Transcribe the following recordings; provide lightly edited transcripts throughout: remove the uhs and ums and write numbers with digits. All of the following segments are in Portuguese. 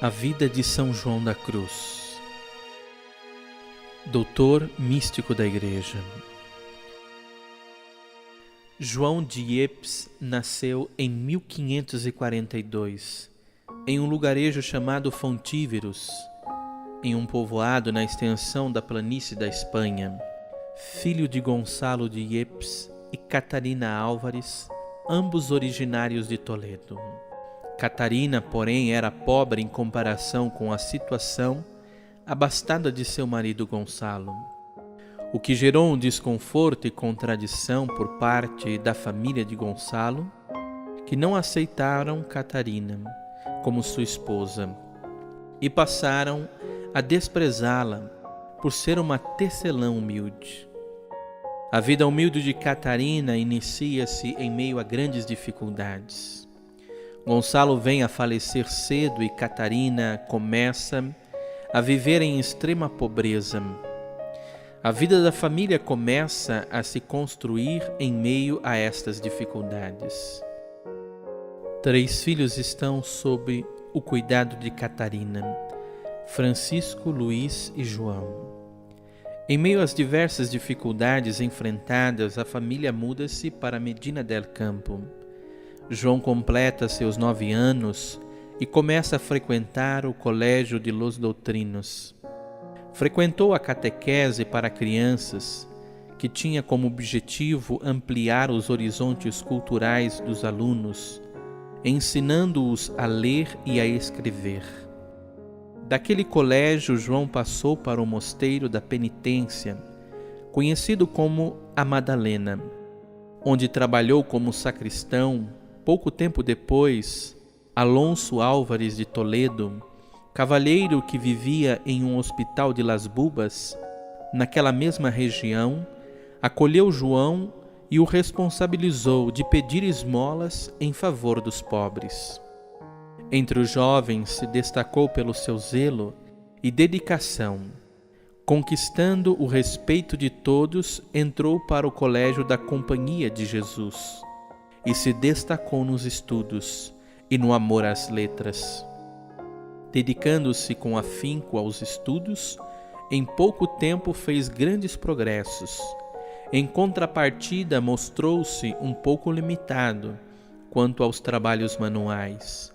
A vida de São João da Cruz, doutor místico da Igreja. João de Yepes nasceu em 1542, em um lugarejo chamado Fontíveros, em um povoado na extensão da planície da Espanha, filho de Gonçalo de Yepes e Catarina Álvares, ambos originários de Toledo. Catarina, porém, era pobre em comparação com a situação abastada de seu marido Gonçalo, o que gerou um desconforto e contradição por parte da família de Gonçalo, que não aceitaram Catarina como sua esposa e passaram a desprezá-la por ser uma tecelã humilde. A vida humilde de Catarina inicia-se em meio a grandes dificuldades. Gonçalo vem a falecer cedo e Catarina começa a viver em extrema pobreza. A vida da família começa a se construir em meio a estas dificuldades. 3 filhos estão sob o cuidado de Catarina: Francisco, Luís e João. Em meio às diversas dificuldades enfrentadas, a família muda-se para Medina del Campo. João completa seus 9 anos e começa a frequentar o Colégio de los Doutrinos. Frequentou a catequese para crianças, que tinha como objetivo ampliar os horizontes culturais dos alunos, ensinando-os a ler e a escrever. Daquele colégio, João passou para o Mosteiro da Penitência, conhecido como a Madalena, onde trabalhou como sacristão. Pouco tempo depois, Alonso Álvares de Toledo, cavalheiro que vivia em um hospital de Las Bubas, naquela mesma região, acolheu João e o responsabilizou de pedir esmolas em favor dos pobres. Entre os jovens se destacou pelo seu zelo e dedicação. Conquistando o respeito de todos, entrou para o Colégio da Companhia de Jesus e se destacou nos estudos e no amor às letras. Dedicando-se com afinco aos estudos, em pouco tempo fez grandes progressos. Em contrapartida, mostrou-se um pouco limitado quanto aos trabalhos manuais.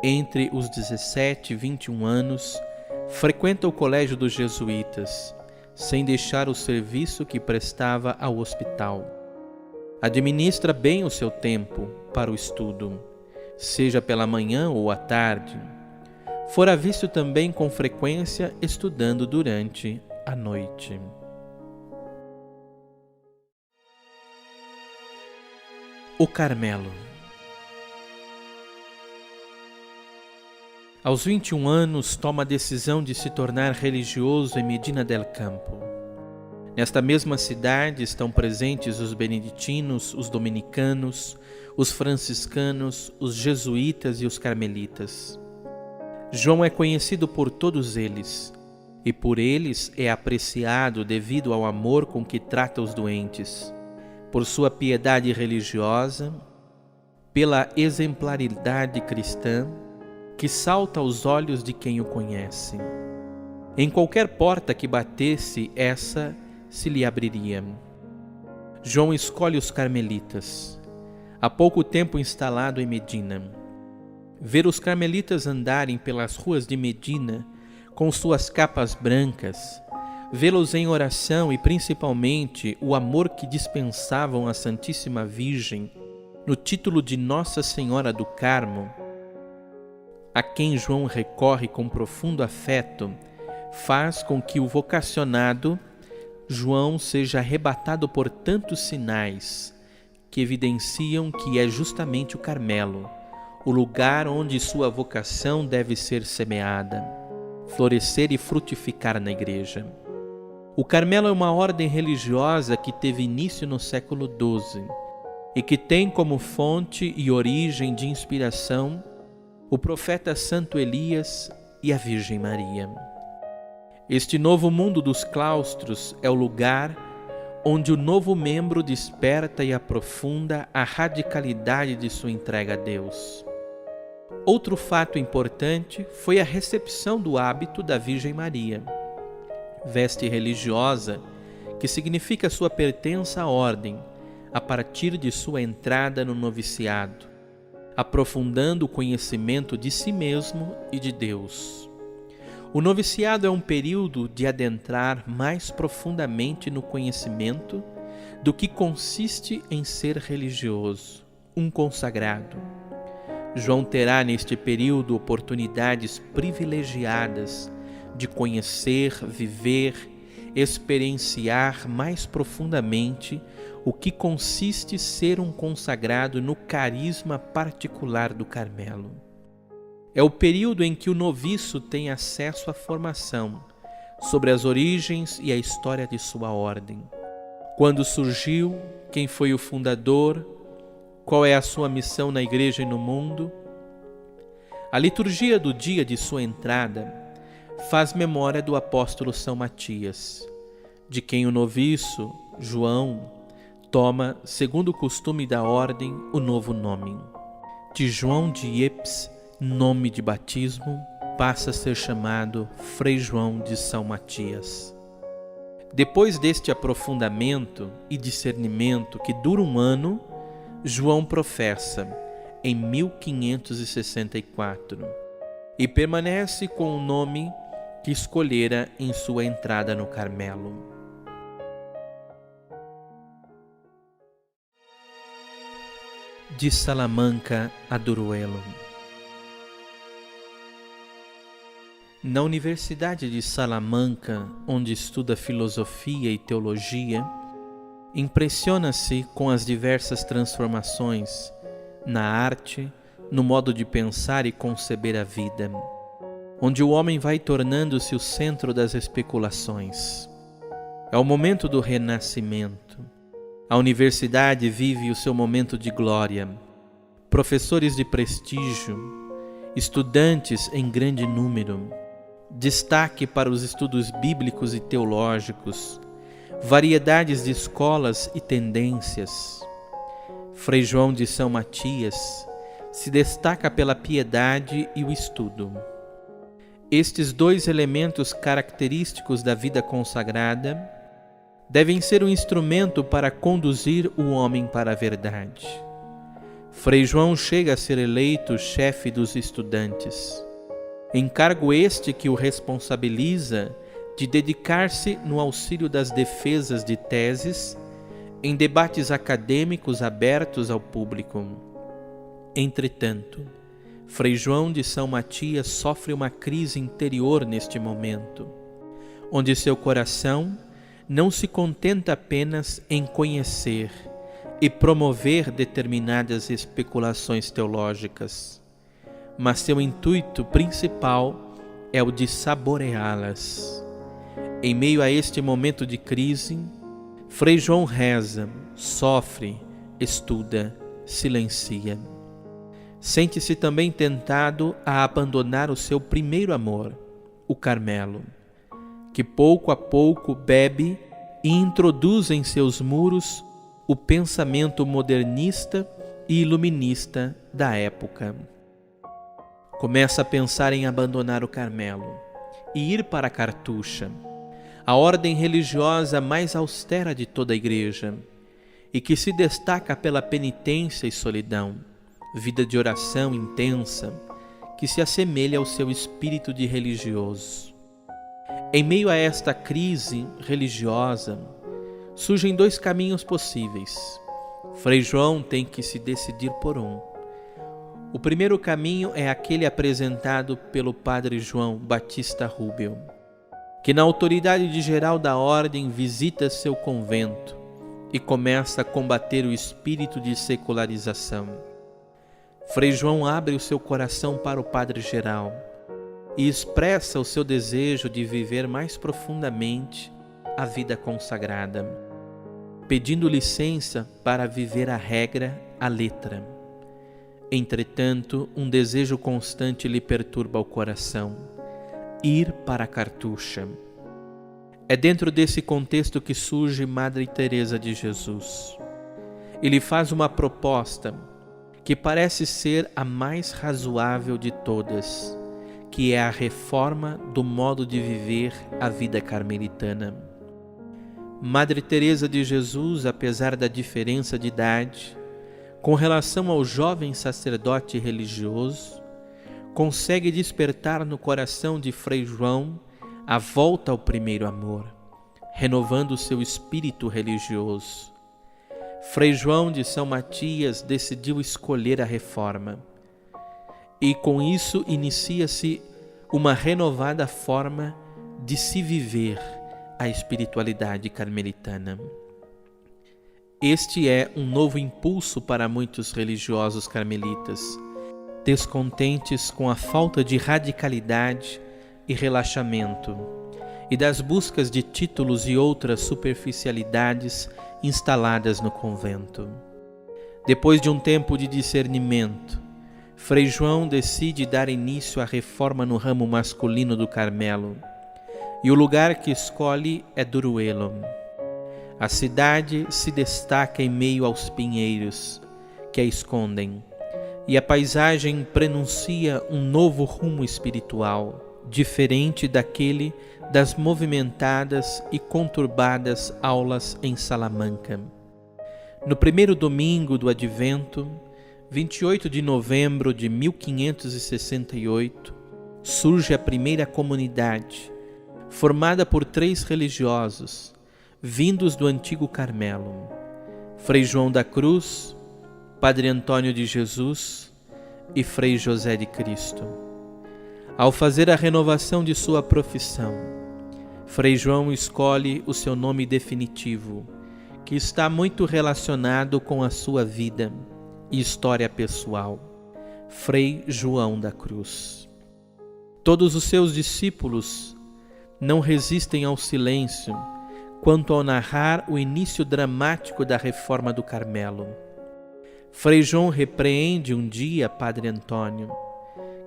Entre os 17 e 21 anos, frequenta o Colégio dos Jesuítas, sem deixar o serviço que prestava ao hospital. Administra bem o seu tempo para o estudo, seja pela manhã ou à tarde. Fora visto também com frequência estudando durante a noite. O Carmelo. Aos 21 anos, toma a decisão de se tornar religioso em Medina del Campo. Nesta mesma cidade estão presentes os beneditinos, os dominicanos, os franciscanos, os jesuítas e os carmelitas. João é conhecido por todos eles, e por eles é apreciado devido ao amor com que trata os doentes, por sua piedade religiosa, pela exemplaridade cristã que salta aos olhos de quem o conhece. Em qualquer porta que batesse, essa se lhe abriria. João escolhe os carmelitas. Há pouco tempo instalado em Medina. Ver os carmelitas andarem pelas ruas de Medina com suas capas brancas, vê-los em oração e principalmente o amor que dispensavam à Santíssima Virgem no título de Nossa Senhora do Carmo, a quem João recorre com profundo afeto, faz com que o vocacionado João seja arrebatado por tantos sinais que evidenciam que é justamente o Carmelo, o lugar onde sua vocação deve ser semeada, florescer e frutificar na Igreja. O Carmelo é uma ordem religiosa que teve início no século XII e que tem como fonte e origem de inspiração o profeta Santo Elias e a Virgem Maria. Este novo mundo dos claustros é o lugar onde o novo membro desperta e aprofunda a radicalidade de sua entrega a Deus. Outro fato importante foi a recepção do hábito da Virgem Maria, veste religiosa que significa sua pertença à ordem, a partir de sua entrada no noviciado, aprofundando o conhecimento de si mesmo e de Deus. O noviciado é um período de adentrar mais profundamente no conhecimento do que consiste em ser religioso, um consagrado. João terá neste período oportunidades privilegiadas de conhecer, viver, experienciar mais profundamente o que consiste ser um consagrado no carisma particular do Carmelo. É o período em que o noviço tem acesso à formação sobre as origens e a história de sua ordem. Quando surgiu, quem foi o fundador, qual é a sua missão na igreja e no mundo. A liturgia do dia de sua entrada faz memória do apóstolo São Matias, de quem o noviço, João, toma, segundo o costume da ordem, o novo nome. De João de Yepes, nome de batismo, passa a ser chamado Frei João de São Matias. Depois deste aprofundamento e discernimento que dura um ano, João professa em 1564 e permanece com o nome que escolhera em sua entrada no Carmelo. De Salamanca a Duruelo. Na Universidade de Salamanca, onde estuda filosofia e teologia, impressiona-se com as diversas transformações na arte, no modo de pensar e conceber a vida, onde o homem vai tornando-se o centro das especulações. É o momento do renascimento. A universidade vive o seu momento de glória. Professores de prestígio, estudantes em grande número, destaque para os estudos bíblicos e teológicos, variedades de escolas e tendências. Frei João de São Matias se destaca pela piedade e o estudo. Estes dois elementos característicos da vida consagrada devem ser um instrumento para conduzir o homem para a verdade. Frei João chega a ser eleito chefe dos estudantes, encargo este que o responsabiliza de dedicar-se no auxílio das defesas de teses em debates acadêmicos abertos ao público. Entretanto, Frei João de São Matias sofre uma crise interior neste momento, onde seu coração não se contenta apenas em conhecer e promover determinadas especulações teológicas, mas seu intuito principal é o de saboreá-las. Em meio a este momento de crise, Frei João reza, sofre, estuda, silencia. Sente-se também tentado a abandonar o seu primeiro amor, o Carmelo, que pouco a pouco bebe e introduz em seus muros o pensamento modernista e iluminista da época. Começa a pensar em abandonar o Carmelo e ir para a Cartucha, a ordem religiosa mais austera de toda a Igreja, e que se destaca pela penitência e solidão, vida de oração intensa, que se assemelha ao seu espírito de religioso. Em meio a esta crise religiosa, surgem dois caminhos possíveis. Frei João tem que se decidir por um. O primeiro caminho é aquele apresentado pelo padre João Batista Rubio, que na autoridade de geral da ordem visita seu convento e começa a combater o espírito de secularização. Frei João abre o seu coração para o padre geral e expressa o seu desejo de viver mais profundamente a vida consagrada, pedindo licença para viver a regra, a letra. Entretanto, um desejo constante lhe perturba o coração: ir para a Cartucha. É dentro desse contexto que surge Madre Teresa de Jesus. Ele faz uma proposta que parece ser a mais razoável de todas, que é a reforma do modo de viver a vida carmelitana. Madre Teresa de Jesus, apesar da diferença de idade, com relação ao jovem sacerdote religioso, consegue despertar no coração de Frei João a volta ao primeiro amor, renovando seu espírito religioso. Frei João de São Matias decidiu escolher a reforma, e com isso inicia-se uma renovada forma de se viver a espiritualidade carmelitana. Este é um novo impulso para muitos religiosos carmelitas, descontentes com a falta de radicalidade e relaxamento, e das buscas de títulos e outras superficialidades instaladas no convento. Depois de um tempo de discernimento, Frei João decide dar início à reforma no ramo masculino do Carmelo, e o lugar que escolhe é Duruelo. A cidade se destaca em meio aos pinheiros que a escondem, e a paisagem prenuncia um novo rumo espiritual, diferente daquele das movimentadas e conturbadas aulas em Salamanca. No primeiro domingo do Advento, 28 de novembro de 1568, surge a primeira comunidade, formada por 3 religiosos, vindos do antigo Carmelo: Frei João da Cruz, Padre Antônio de Jesus e Frei José de Cristo. Ao fazer a renovação de sua profissão, Frei João escolhe o seu nome definitivo, que está muito relacionado com a sua vida e história pessoal: Frei João da Cruz. Todos os seus discípulos não resistem ao silêncio quanto ao narrar o início dramático da reforma do Carmelo. Frei João repreende um dia Padre Antônio,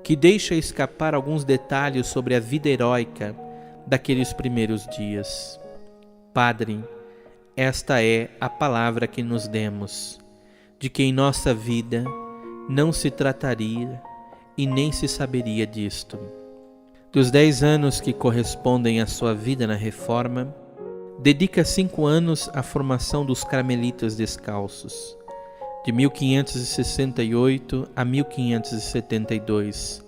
que deixa escapar alguns detalhes sobre a vida heróica daqueles primeiros dias. Padre, esta é a palavra que nos demos, de que em nossa vida não se trataria e nem se saberia disto. Dos 10 anos que correspondem à sua vida na reforma, dedica 5 anos à formação dos Carmelitas Descalços, de 1568 a 1572,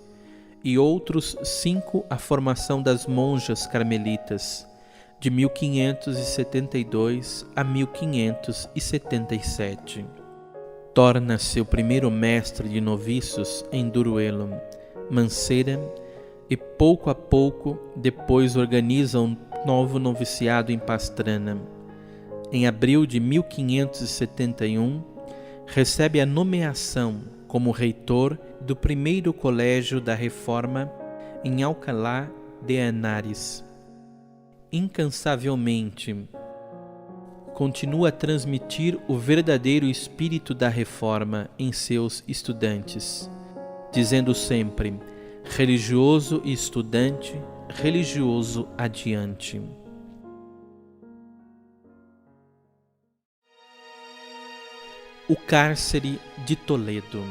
e outros 5 à formação das monjas carmelitas, de 1572 a 1577. Torna-se o primeiro mestre de noviços em Duruelo, Mancera, e pouco a pouco depois organiza um novo noviciado em Pastrana. Em abril de 1571, recebe a nomeação como reitor do primeiro colégio da Reforma em Alcalá de Henares. Incansavelmente, continua a transmitir o verdadeiro espírito da Reforma em seus estudantes, dizendo sempre: religioso e estudante, religioso adiante. O cárcere de Toledo.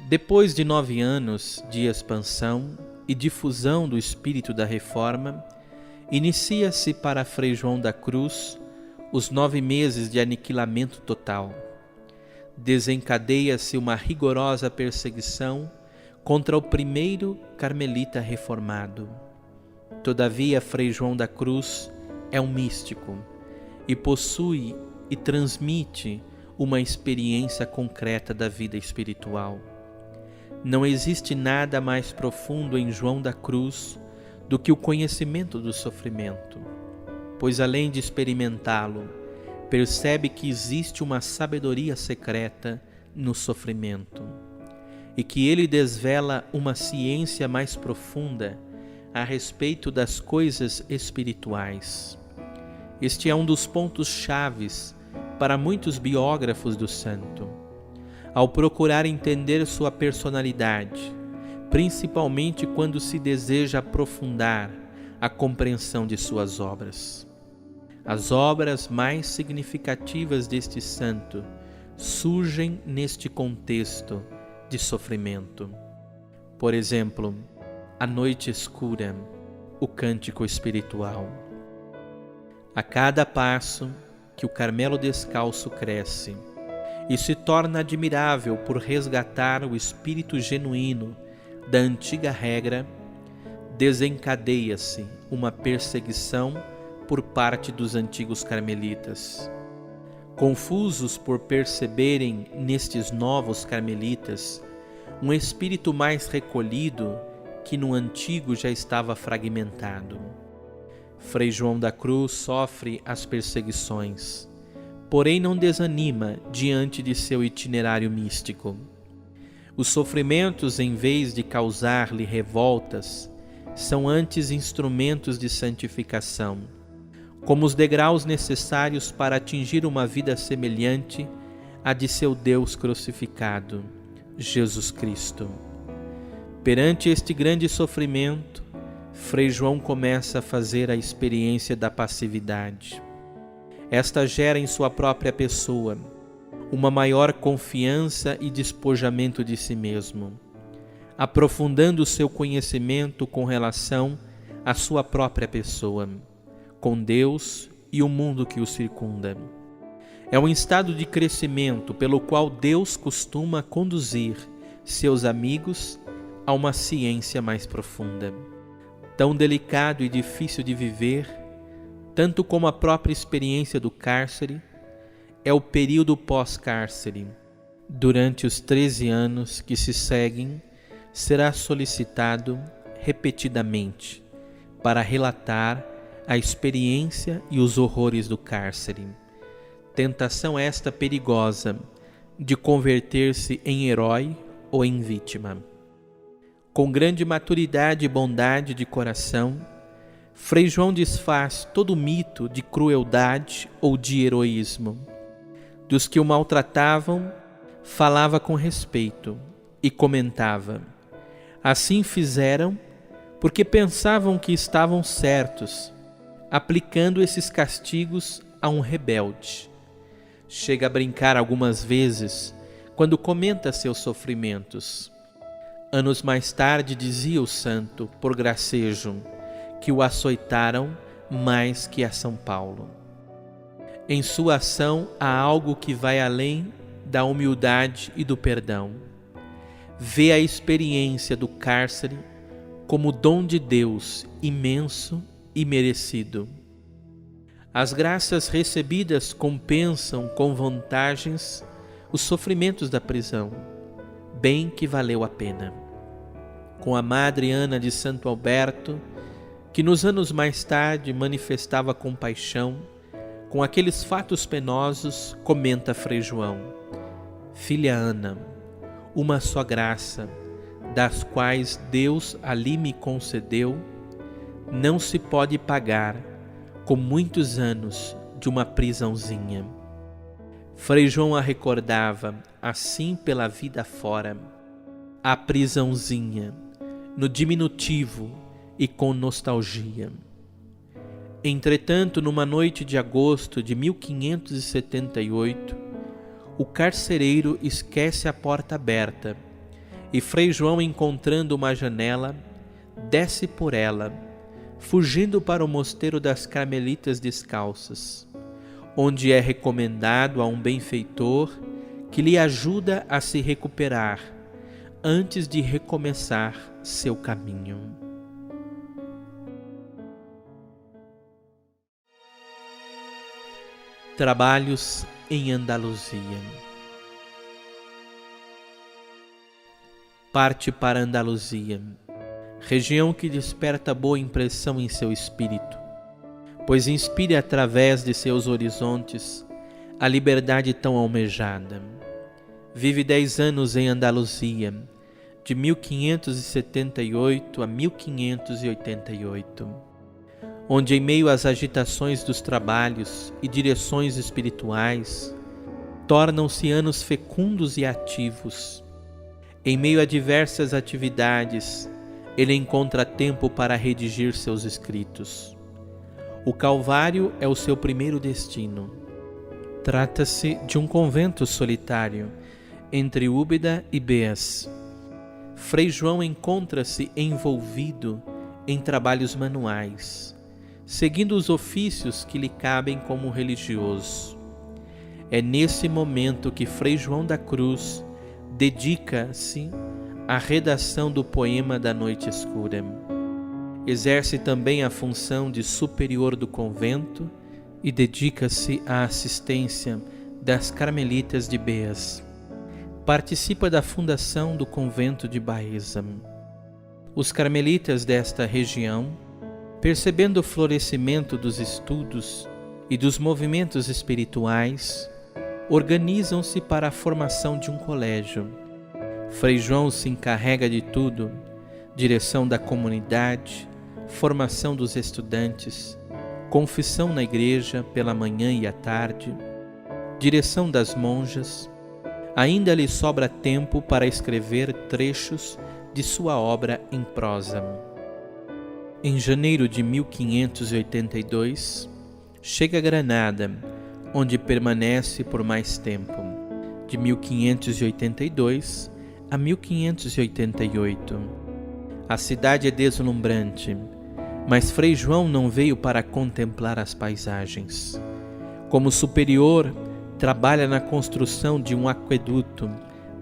Depois de 9 anos de expansão e difusão do espírito da Reforma, inicia-se para Frei João da Cruz os 9 meses de aniquilamento total. Desencadeia-se uma rigorosa perseguição contra o primeiro carmelita reformado. Todavia, Frei João da Cruz é um místico e possui e transmite uma experiência concreta da vida espiritual. Não existe nada mais profundo em João da Cruz do que o conhecimento do sofrimento, pois além de experimentá-lo, percebe que existe uma sabedoria secreta no sofrimento e que ele desvela uma ciência mais profunda a respeito das coisas espirituais. Este é um dos pontos chaves para muitos biógrafos do santo, ao procurar entender sua personalidade, principalmente quando se deseja aprofundar a compreensão de suas obras. As obras mais significativas deste santo surgem neste contexto de sofrimento. Por exemplo, a noite escura, o cântico espiritual. A cada passo que o Carmelo Descalço cresce e se torna admirável por resgatar o espírito genuíno da antiga regra, desencadeia-se uma perseguição por parte dos antigos carmelitas. Confusos por perceberem nestes novos carmelitas um espírito mais recolhido que no antigo já estava fragmentado. Frei João da Cruz sofre as perseguições, porém não desanima diante de seu itinerário místico. Os sofrimentos, em vez de causar-lhe revoltas, são antes instrumentos de santificação, como os degraus necessários para atingir uma vida semelhante à de seu Deus crucificado, Jesus Cristo. Perante este grande sofrimento, Frei João começa a fazer a experiência da passividade. Esta gera em sua própria pessoa uma maior confiança e despojamento de si mesmo, aprofundando seu conhecimento com relação à sua própria pessoa, com Deus e o mundo que o circunda. É um estado de crescimento pelo qual Deus costuma conduzir seus amigos a uma ciência mais profunda. Tão delicado e difícil de viver, tanto como a própria experiência do cárcere, é o período pós-cárcere. Durante os 13 anos que se seguem, será solicitado repetidamente para relatar a experiência e os horrores do cárcere. Tentação esta perigosa de converter-se em herói ou em vítima. Com grande maturidade e bondade de coração, Frei João desfaz todo o mito de crueldade ou de heroísmo. Dos que o maltratavam, falava com respeito e comentava: assim fizeram porque pensavam que estavam certos, aplicando esses castigos a um rebelde. Chega a brincar algumas vezes quando comenta seus sofrimentos. Anos mais tarde dizia o santo, por gracejo, que o açoitaram mais que a São Paulo. Em sua ação há algo que vai além da humildade e do perdão. Vê a experiência do cárcere como dom de Deus imenso e merecido. As graças recebidas compensam com vantagens os sofrimentos da prisão, bem que valeu a pena. Com a Madre Ana de Santo Alberto, que nos anos mais tarde manifestava compaixão com aqueles fatos penosos, comenta Frei João: filha Ana, uma só graça, das quais Deus ali me concedeu, não se pode pagar com muitos anos de uma prisãozinha. Frei João a recordava, assim pela vida fora, a prisãozinha, no diminutivo e com nostalgia. Entretanto, numa noite de agosto de 1578, o carcereiro esquece a porta aberta e Frei João, encontrando uma janela, desce por ela, fugindo para o mosteiro das Carmelitas Descalças, onde é recomendado a um benfeitor que lhe ajuda a se recuperar antes de recomeçar seu caminho. Trabalhos em Andaluzia. Parte para Andaluzia, região que desperta boa impressão em seu espírito, pois inspira através de seus horizontes a liberdade tão almejada. Vive 10 anos em Andaluzia, de 1578 a 1588, onde, em meio às agitações dos trabalhos e direções espirituais, tornam-se anos fecundos e ativos. Em meio a diversas atividades, ele encontra tempo para redigir seus escritos. O Calvário é o seu primeiro destino. Trata-se de um convento solitário entre Úbeda e Beas. Frei João encontra-se envolvido em trabalhos manuais, seguindo os ofícios que lhe cabem como religioso. É nesse momento que Frei João da Cruz dedica-se à redação do poema da Noite Escura. Exerce também a função de superior do convento e dedica-se à assistência das Carmelitas de Beas. Participa da fundação do convento de Baeza. Os carmelitas desta região, percebendo o florescimento dos estudos e dos movimentos espirituais, organizam-se para a formação de um colégio. Frei João se encarrega de tudo: direção da comunidade, formação dos estudantes, confissão na igreja pela manhã e à tarde, direção das monjas. Ainda lhe sobra tempo para escrever trechos de sua obra em prosa. Em janeiro de 1582, chega a Granada, onde permanece por mais tempo, de 1582 a 1588. A cidade é deslumbrante, mas Frei João não veio para contemplar as paisagens. Como superior, trabalha na construção de um aqueduto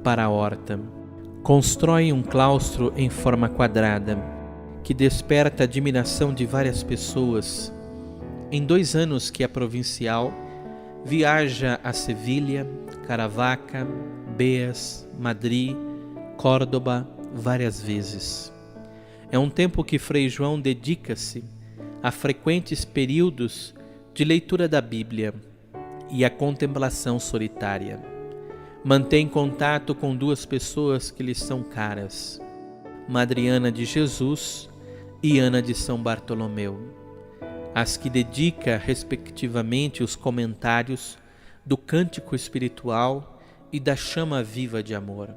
para a horta. Constrói um claustro em forma quadrada, que desperta a admiração de várias pessoas. Em 2 anos que é provincial, viaja a Sevilha, Caravaca, Beas, Madrid, Córdoba várias vezes. É um tempo que Frei João dedica-se a frequentes períodos de leitura da Bíblia e a contemplação solitária. Mantém contato com 2 pessoas que lhe são caras, Madre Ana de Jesus e Ana de São Bartolomeu, às que dedica respectivamente os comentários do Cântico Espiritual e da Chama Viva de Amor.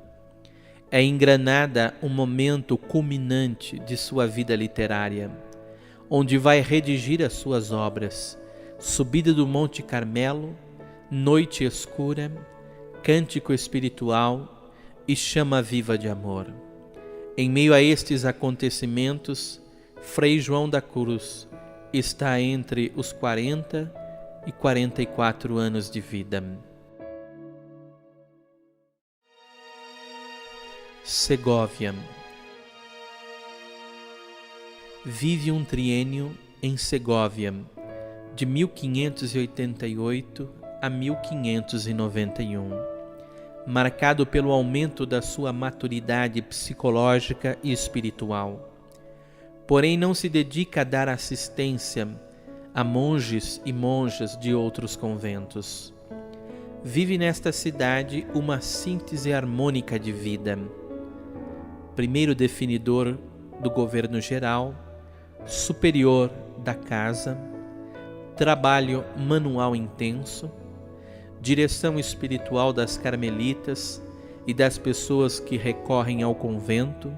É em Granada um momento culminante de sua vida literária, onde vai redigir as suas obras Subida do Monte Carmelo, Noite Escura, Cântico Espiritual e Chama Viva de Amor. Em meio a estes acontecimentos, Frei João da Cruz está entre os 40 e 44 anos de vida. Segóvia. Vive um triênio em Segóvia, de 1588 a 1591, marcado pelo aumento da sua maturidade psicológica e espiritual. Porém, não se dedica a dar assistência a monges e monjas de outros conventos. Vive nesta cidade uma síntese harmônica de vida. Primeiro definidor do governo geral, superior da casa, trabalho manual intenso, direção espiritual das carmelitas e das pessoas que recorrem ao convento,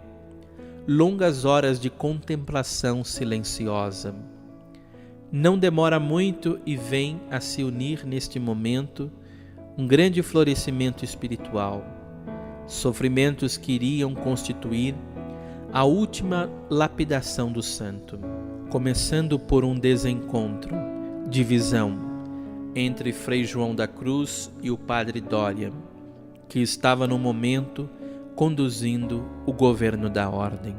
longas horas de contemplação silenciosa. Não demora muito e vem a se unir neste momento um grande florescimento espiritual, sofrimentos que iriam constituir a última lapidação do santo, começando por um desencontro, divisão entre Frei João da Cruz e o padre Dória, que estava no momento conduzindo o governo da ordem.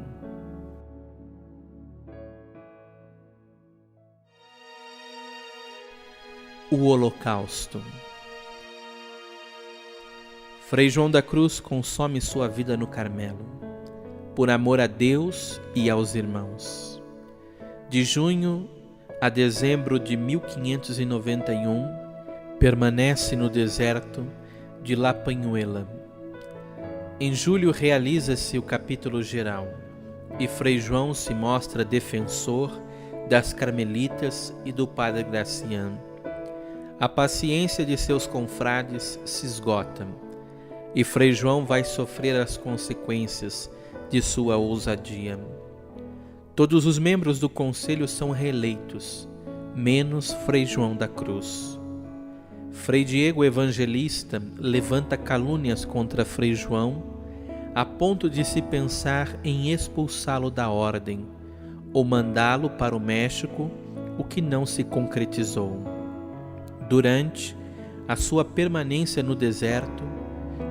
O Holocausto. Frei João da Cruz consome sua vida no Carmelo, por amor a Deus e aos irmãos. De junho a dezembro de 1591, permanece no deserto de La Peñuela. Em julho realiza-se o capítulo geral e Frei João se mostra defensor das carmelitas e do padre Gracián. A paciência de seus confrades se esgota e Frei João vai sofrer as consequências de sua ousadia. Todos os membros do conselho são reeleitos, menos Frei João da Cruz. Frei Diego Evangelista levanta calúnias contra Frei João, a ponto de se pensar em expulsá-lo da ordem ou mandá-lo para o México, o que não se concretizou. Durante a sua permanência no deserto,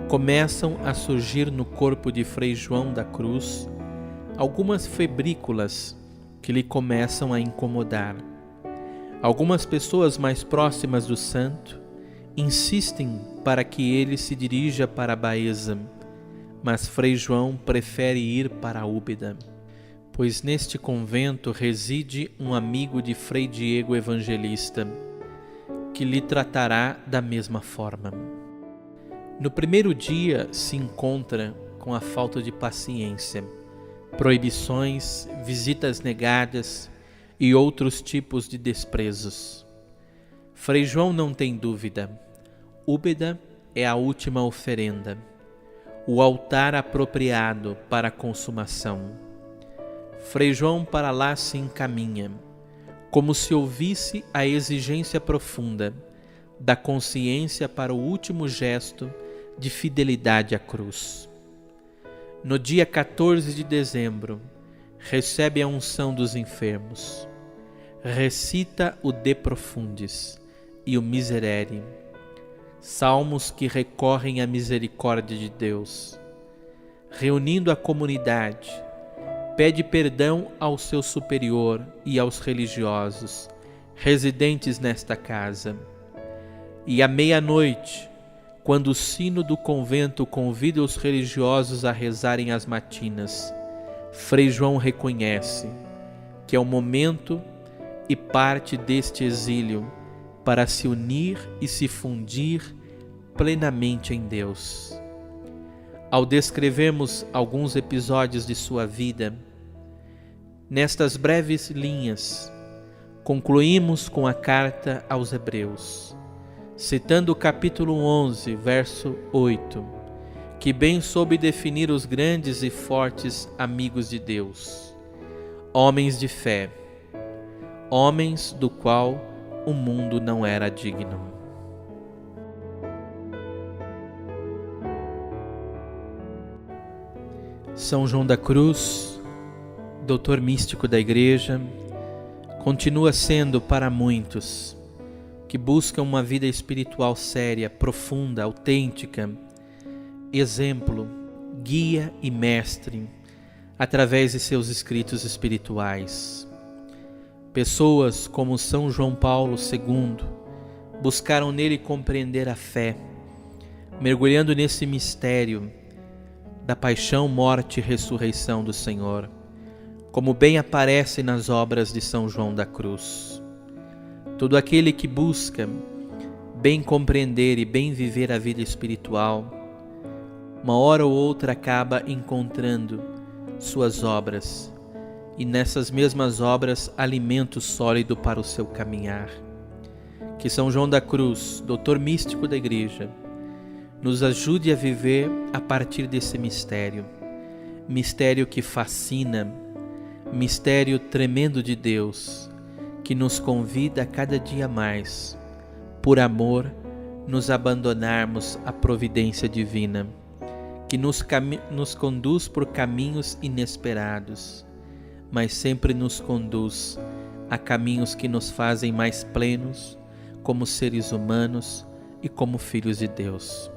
começam a surgir no corpo de Frei João da Cruz algumas febrículas que lhe começam a incomodar. Algumas pessoas mais próximas do santo insistem para que ele se dirija para a Baeza, mas Frei João prefere ir para Úbeda, pois neste convento reside um amigo de Frei Diego Evangelista, que lhe tratará da mesma forma. No primeiro dia se encontra com a falta de paciência, proibições, visitas negadas e outros tipos de desprezos. Frei João não tem dúvida, Úbeda é a última oferenda, o altar apropriado para a consumação. Frei João para lá se encaminha, como se ouvisse a exigência profunda da consciência para o último gesto de fidelidade à cruz. No dia 14 de dezembro, recebe a unção dos enfermos, recita o De Profundis e o Miserere, salmos que recorrem à misericórdia de Deus. Reunindo a comunidade, pede perdão ao seu superior e aos religiosos residentes nesta casa. E à meia-noite, quando o sino do convento convida os religiosos a rezarem as matinas, Frei João reconhece que é o momento e parte deste exílio para se unir e se fundir plenamente em Deus. Ao descrevermos alguns episódios de sua vida, nestas breves linhas, concluímos com a carta aos Hebreus, citando o capítulo 11, verso 8, que bem soube definir os grandes e fortes amigos de Deus, homens de fé, homens do qual o mundo não era digno. São João da Cruz, doutor místico da Igreja, continua sendo para muitos que buscam uma vida espiritual séria, profunda, autêntica, exemplo, guia e mestre através de seus escritos espirituais. Pessoas como São João Paulo II buscaram nele compreender a fé, mergulhando nesse mistério da paixão, morte e ressurreição do Senhor, como bem aparece nas obras de São João da Cruz. Todo aquele que busca bem compreender e bem viver a vida espiritual, uma hora ou outra acaba encontrando suas obras, e nessas mesmas obras alimento sólido para o seu caminhar. Que São João da Cruz, doutor místico da Igreja, nos ajude a viver a partir desse mistério, mistério que fascina, mistério tremendo de Deus, que nos convida a cada dia mais, por amor, nos abandonarmos à providência divina, que nos conduz por caminhos inesperados, mas sempre nos conduz a caminhos que nos fazem mais plenos como seres humanos e como filhos de Deus.